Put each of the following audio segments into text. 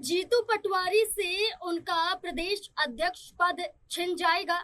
जीतू पटवारी से उनका प्रदेश अध्यक्ष पद छिन जाएगा।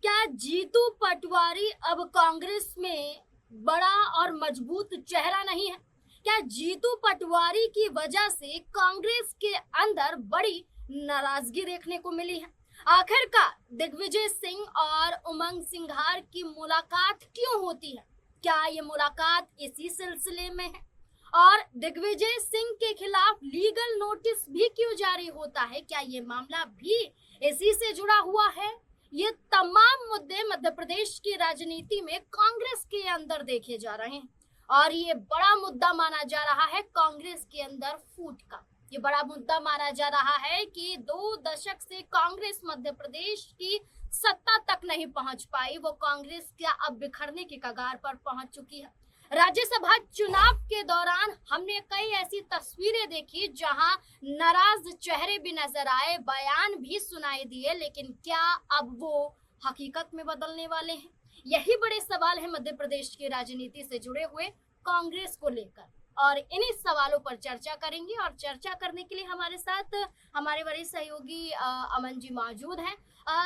क्या जीतू पटवारी अब कांग्रेस में बड़ा और मजबूत चेहरा नहीं है? क्या जीतू पटवारी की वजह से कांग्रेस के अंदर बड़ी नाराजगी देखने को मिली है? आखिरकार दिग्विजय सिंह और उमंग सिंघार की मुलाकात क्यों होती है? क्या ये मुलाकात इसी सिलसिले में है? और दिग्विजय सिंह के खिलाफ लीगल नोटिस भी क्यों जारी होता है? क्या ये मामला भी इसी से जुड़ा हुआ है? ये तमाम मुद्दे मध्य प्रदेश की राजनीति में कांग्रेस के अंदर देखे जा रहे हैं और ये बड़ा मुद्दा माना जा रहा है कांग्रेस के अंदर फूट का। ये बड़ा मुद्दा माना जा रहा है कि 2 दशक से कांग्रेस मध्य प्रदेश की सत्ता तक नहीं पहुंच पाई। वो कांग्रेस क्या अब बिखरने के कगार पर पहुंच चुकी है। राज्यसभा चुनाव के दौरान हमने कई ऐसी तस्वीरें देखी जहां नाराज चेहरे भी नजर आए, बयान भी सुनाई दिए, लेकिन क्या अब वो हकीकत में बदलने वाले हैं? यही बड़े सवाल है मध्य प्रदेश की राजनीति से जुड़े हुए कांग्रेस को लेकर और इन्हीं सवालों पर चर्चा करेंगे। और चर्चा करने के लिए हमारे साथ हमारे वरिष्ठ सहयोगी अमन जी मौजूद हैं।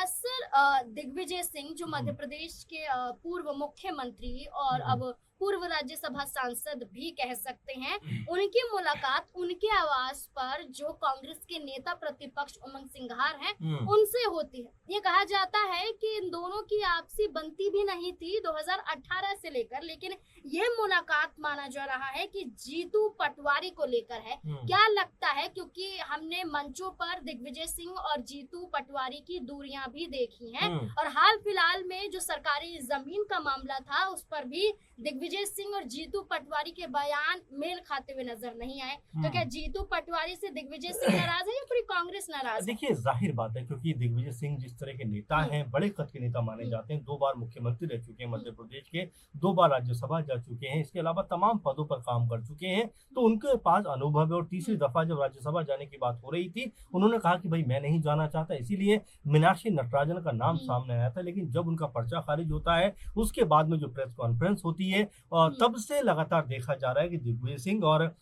सर, दिग्विजय सिंह जो मध्य प्रदेश के पूर्व मुख्यमंत्री और अब पूर्व राज्यसभा सांसद भी कह सकते हैं, उनकी मुलाकात उनके आवास पर जो कांग्रेस के नेता प्रतिपक्ष उमंग सिंघार हैं उनसे होती है। ये कहा जाता है कि इन दोनों की आपसी बनती भी नहीं थी 2018 से लेकर, लेकिन ये मुलाकात माना जा रहा है कि जीतू पटवारी को लेकर है। क्या लगता है, क्योंकि हमने मंचों पर दिग्विजय सिंह और जीतू पटवारी की दूरियां भी देखी हैं और हाल फिलहाल में जो सरकारी जमीन का मामला था उस पर भी दिग्विजय सिंह और जीतू पटवारी के बयान मेल खाते हुए नजर नहीं आए। तो क्या जीतू पटवारी से दिग्विजय सिंह नाराज है या पूरी कांग्रेस नाराज है? देखिए, जाहिर बात है क्योंकि दिग्विजय सिंह जिस तरह के नेता हैं, बड़े कद के नेता माने जाते हैं। 2 बार मुख्यमंत्री रह चुके हैं मध्य प्रदेश के, 2 बार राज्यसभा जा चुके हैं, इसके अलावा तमाम पदों पर काम कर चुके हैं, तो उनके पास अनुभव है। और तीसरी दफा जब राज्यसभा जाने की बात हो रही थी, उन्होंने कहा कि भाई मैं नहीं जाना चाहता, इसीलिए मीनाक्षी नटराजन का नाम सामने आया था। लेकिन जब उनका पर्चा खारिज होता है, उसके बाद में जो प्रेस कॉन्फ्रेंस होती है, और तब से लगातार देखा जा रहा है कि दिग्विजय सिंह और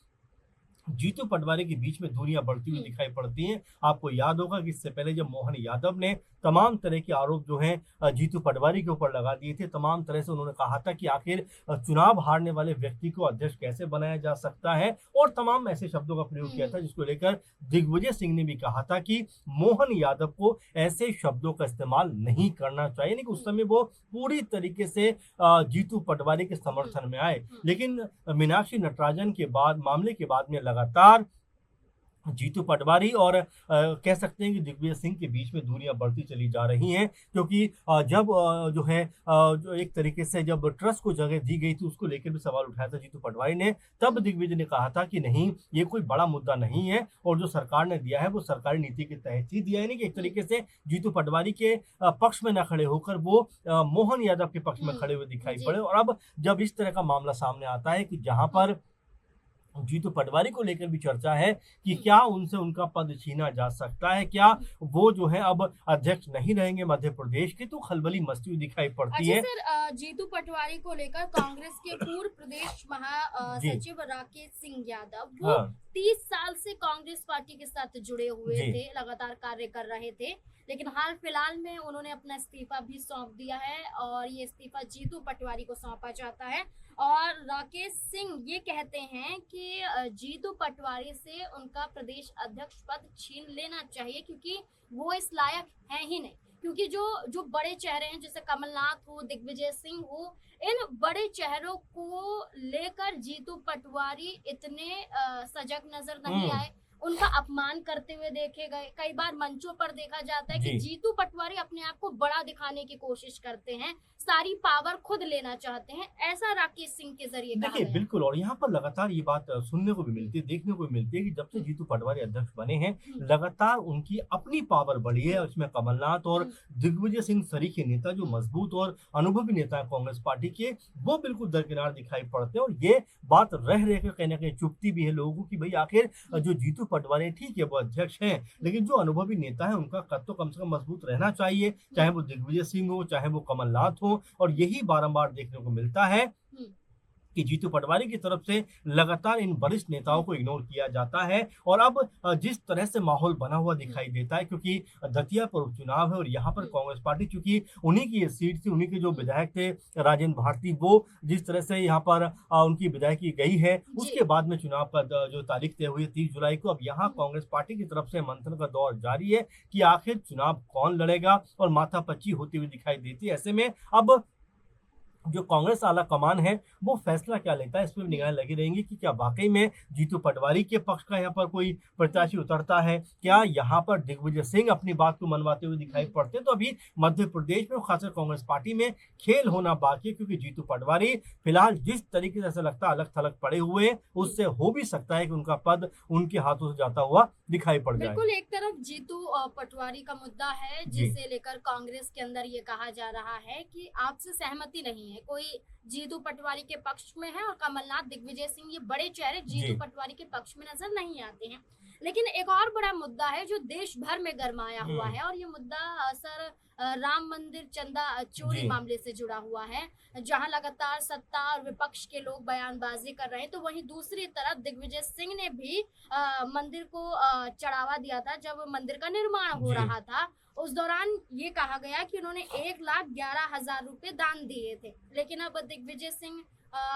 जीतू पटवारी के बीच में दूरियां बढ़ती हुई दिखाई पड़ती हैं। आपको याद होगा कि इससे पहले जब मोहन यादव ने तमाम तरह के आरोप जो हैं जीतू पटवारी के ऊपर लगा दिए थे, तमाम तरह से उन्होंने कहा था कि आखिर चुनाव हारने वाले व्यक्ति को अध्यक्ष कैसे बनाया जा सकता है, और तमाम ऐसे शब्दों का प्रयोग किया था जिसको लेकर दिग्विजय सिंह ने भी कहा था कि मोहन यादव को ऐसे शब्दों का इस्तेमाल नहीं करना चाहिए। यानी कि उस समय वो पूरी तरीके से जीतू पटवारी के समर्थन में आए। लेकिन मीनाक्षी नटराजन के बाद मामले के बाद में लगातार जीतू पटवारी और कह सकते हैं कि दिग्विजय सिंह के बीच में दूरियां बढ़ती चली जा रही हैं, क्योंकि जब जो है जो एक तरीके से जब ट्रस्ट को जगह दी गई थी, उसको लेकर भी सवाल उठाया था जीतू पटवारी ने। तब दिग्विजय ने कहा था कि नहीं, ये कोई बड़ा मुद्दा नहीं है, और जो सरकार ने दिया है वो सरकारी नीति के तहत ही दिया है। नहीं कि एक तरीके से जीतू पटवारी के पक्ष में न खड़े होकर वो मोहन यादव के पक्ष में खड़े हुए दिखाई पड़े। और अब जब इस तरह का मामला सामने आता है कि जहां पर जीतू पटवारी को लेकर भी चर्चा है कि क्या उनसे उनका पद छीना जा सकता है, क्या वो जो है अब अध्यक्ष नहीं रहेंगे मध्य प्रदेश के, तो खलबली मचती हुई दिखाई पड़ती है। सर, जीतू पटवारी को लेकर कांग्रेस के पूर्व प्रदेश महासचिव राकेश सिंह यादव वो 30 साल से कांग्रेस पार्टी के साथ जुड़े हुए थे, लगातार कार्य कर रहे थे, लेकिन हाल फिलहाल में उन्होंने अपना इस्तीफा भी सौंप दिया है और ये इस्तीफा जीतू पटवारी को सौंपा जाता है। और राकेश सिंह ये कहते हैं कि जीतू पटवारी से उनका प्रदेश अध्यक्ष पद छीन लेना चाहिए, क्योंकि वो इस लायक है ही नहीं। क्योंकि जो बड़े चेहरे हैं, जैसे कमलनाथ हो, दिग्विजय सिंह हो, इन बड़े चेहरों को लेकर जीतू पटवारी इतने सजग नजर नहीं आए, उनका अपमान करते हुए देखे गए। कई बार मंचों पर देखा जाता है कि जीतू पटवारी अपने आप को बड़ा दिखाने की कोशिश करते हैं, सारी पावर खुद लेना चाहते हैं, ऐसा राकेश सिंह के जरिए कहा देखिए गया। बिल्कुल, और यहाँ पर लगातार ये बात सुनने को भी मिलती है, देखने को भी मिलती है कि जब से जीतू पटवारी अध्यक्ष बने हैं, लगातार उनकी अपनी पावर बढ़ी है। उसमें कमलनाथ और दिग्विजय सिंह सरीखे नेता, जो मजबूत और अनुभवी नेता है कांग्रेस पार्टी के, वो बिल्कुल दरकिनार दिखाई पड़ते हैं। और ये बात रह रह कर कहीं ना कहीं चुभती भी है लोगों को कि भाई आखिर जो जीतू पटवारी, ठीक है वो अध्यक्ष हैं, लेकिन जो अनुभवी नेता है उनका कद तो कम से कम मजबूत रहना चाहिए, चाहे वो दिग्विजय सिंह हो, चाहे वो कमलनाथ हो। और यही बारंबार देखने को मिलता है कि जीतू पटवारी की तरफ से लगातार इन वरिष्ठ नेताओं को इग्नोर किया जाता है और अब जिस तरह से माहौल बना हुआ दिखाई देता है, क्योंकि दतिया पर उपचुनाव है और यहाँ पर कांग्रेस पार्टी, चूंकि उन्हीं की ये सीट थी, उन्हीं के जो विधायक थे राजेंद्र भारती, वो जिस तरह से यहाँ पर उनकी विधायकी गई है, उसके बाद में चुनाव का जो तारीख तय हुई है 30 जुलाई को। अब यहाँ कांग्रेस पार्टी की तरफ से मंथन का दौर जारी है कि आखिर चुनाव कौन लड़ेगा और माथापच्ची होती हुई दिखाई देती है। ऐसे में अब जो कांग्रेस आला कमान है वो फैसला क्या लेता है, इस पर निगाहें लगी रहेंगी कि क्या वाकई में जीतू पटवारी के पक्ष का यहाँ पर कोई प्रत्याशी उतरता है, क्या यहाँ पर दिग्विजय सिंह अपनी बात को मनवाते हुए दिखाई पड़ते हैं। तो अभी मध्य प्रदेश में खासकर कांग्रेस पार्टी में खेल होना बाकी है, क्योंकि जीतू पटवारी फिलहाल जिस तरीके से ऐसा लगता है अलग थलग पड़े हुए हैं, उससे हो भी सकता है कि उनका पद उनके हाथों से जाता हुआ दिखाई पड़ जाए। बिल्कुल, एक तरफ जीतू पटवारी का मुद्दा है जिसे लेकर कांग्रेस के अंदर ये कहा जा रहा है कि आपसे सहमति नहीं है, कोई जीतू पटवारी के पक्ष में है और कमलनाथ, दिग्विजय सिंह, ये बड़े चेहरे जीतू पटवारी के पक्ष में नजर नहीं आते हैं। लेकिन एक और बड़ा मुद्दा है जो देश भर में गरमाया हुआ है और ये मुद्दा सर राम मंदिर चंदा चोरी मामले से जुड़ा हुआ है, जहां लगातार सत्ता और विपक्ष के लोग बयानबाजी कर रहे हैं। तो वहीं दूसरी तरफ दिग्विजय सिंह ने भी मंदिर को चढ़ावा दिया था जब मंदिर का निर्माण हो रहा था। उस दौरान ये कहा गया कि उन्होंने 1,11,000 रुपए दान दिए थे, लेकिन अब दिग्विजय सिंह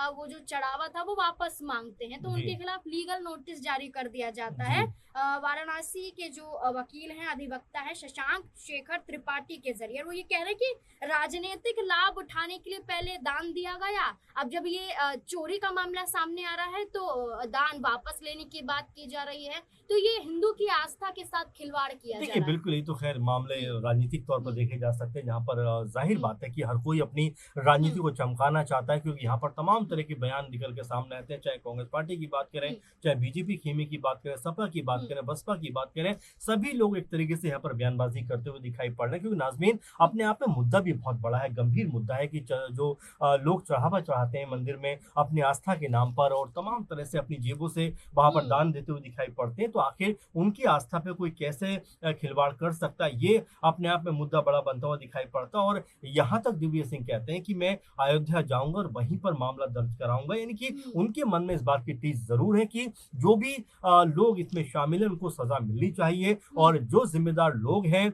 वो जो चढ़ावा था वो वापस मांगते हैं, तो उनके खिलाफ लीगल नोटिस जारी कर दिया जाता है। वाराणसी के जो वकील हैं, अधिवक्ता है शशांक शेखर त्रिपाठी के जरिए, वो ये कह रहे हैं कि राजनीतिक लाभ उठाने के लिए पहले दान दिया गया, अब जब ये चोरी का मामला सामने आ रहा है तो दान वापस लेने की बात की जा रही है। तो ये हिंदू की आस्था के साथ खिलवाड़ किया जा रहा है। बिल्कुल, ये तो खैर मामले राजनीतिक तौर पर देखे जा सकते हैं, जहाँ पर जाहिर बात है कि हर कोई अपनी राजनीति को चमकाना चाहता है, क्योंकि यहाँ पर तमाम तरह के बयान निकल के सामने आते हैं, चाहे कांग्रेस पार्टी की बात करें, चाहे बीजेपी खेमे की बात करें, सपा की बात करें, बसपा की बात करें, सभी लोग एक तरीके से यहाँ पर बयानबाजी करते हुए दिखाई पड़ रहे हैं। क्योंकि नाज़मीन, अपने आप में मुद्दा भी बहुत बड़ा है, गंभीर मुद्दा है कि जो लोग चढ़ावा चढ़ाते हैं मंदिर में अपनी आस्था के नाम पर और तमाम तरह से अपनी जेबों से वहां पर दान देते हुए दिखाई पड़ते हैं, तो आखिर उनकी आस्था पे कोई कैसे खिलवाड़ कर सकता है, ये अपने आप में मुद्दा बड़ा बनता हुआ दिखाई पड़ता है। और यहाँ तक दिग्विजय सिंह कहते हैं कि मैं अयोध्या जाऊंगा और वहीं पर मामला दर्ज कराऊंगा, यानी कि उनके मन में इस बात की टीस जरूर है कि जो भी लोग इसमें शामिल हैं उनको सजा मिलनी चाहिए और जो जिम्मेदार लोग हैं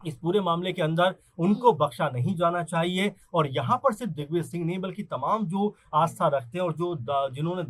इस पूरे मामले के अंदर उनको बख्शा नहीं जाना चाहिए। और यहाँ पर सिर्फ दिग्विजय सिंह नहीं बल्कि तमाम जो आस्था रखते हैं और जो जिन्होंने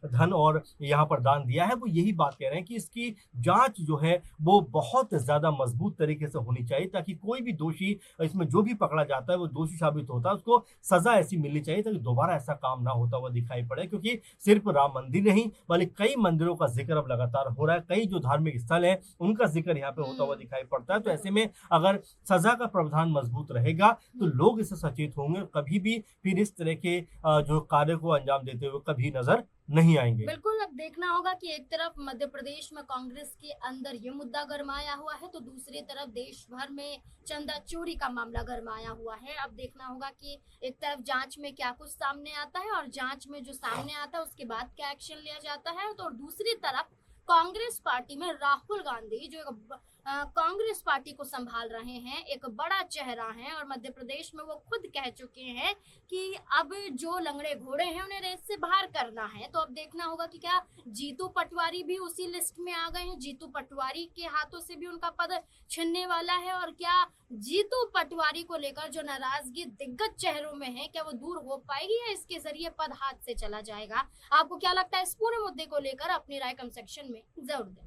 धन और यहाँ पर दान दिया है, वो यही बात कह रहे हैं कि इसकी जांच जो है वो बहुत ज्यादा मजबूत तरीके से होनी चाहिए, ताकि कोई भी दोषी इसमें जो भी पकड़ा जाता है वो दोषी साबित होता है, उसको सजा ऐसी मिलनी चाहिए ताकि दोबारा ऐसा काम ना होता हुआ दिखाई पड़े। क्योंकि सिर्फ राम मंदिर नहीं बल्कि कई मंदिरों का जिक्र अब लगातार हो रहा है, कई जो धार्मिक स्थल है उनका जिक्र यहाँ पे होता हुआ दिखाई पड़ता है। तो ऐसे में अगर सजा का प्रावधान मजबूत रहेगा तो लोग इससे सचेत होंगे, कभी भी फिर इस तरह के जो कार्य को अंजाम देते हुए कभी नजर नहीं आएंगे। बिल्कुल, अब देखना होगा कि एक तरफ मध्य प्रदेश में कांग्रेस के अंदर ये मुद्दा गरमाया हुआ है, तो दूसरी तरफ देश भर में चंदा चोरी का मामला गरमाया हुआ है। अब देखना होगा कि एक तरफ जांच में क्या कुछ सामने आता है और जांच में जो सामने आता है उसके बाद क्या एक्शन लिया जाता है, तो दूसरी तरफ कांग्रेस पार्टी में राहुल गांधी जो कांग्रेस पार्टी को संभाल रहे हैं, एक बड़ा चेहरा है और मध्य प्रदेश में वो खुद कह चुके हैं कि अब जो लंगड़े घोड़े हैं उन्हें रेस से बाहर करना है। तो अब देखना होगा कि क्या जीतू पटवारी भी उसी लिस्ट में आ गए हैं, जीतू पटवारी के हाथों से भी उनका पद छिनने वाला है, और क्या जीतू पटवारी को लेकर जो नाराजगी दिग्गज चेहरों में है क्या वो दूर हो पाएगी या इसके जरिए पद हाथ से चला जाएगा। आपको क्या लगता है इस पूरे मुद्दे को लेकर? अपनी राय कमेंट सेक्शन में जरूर दें।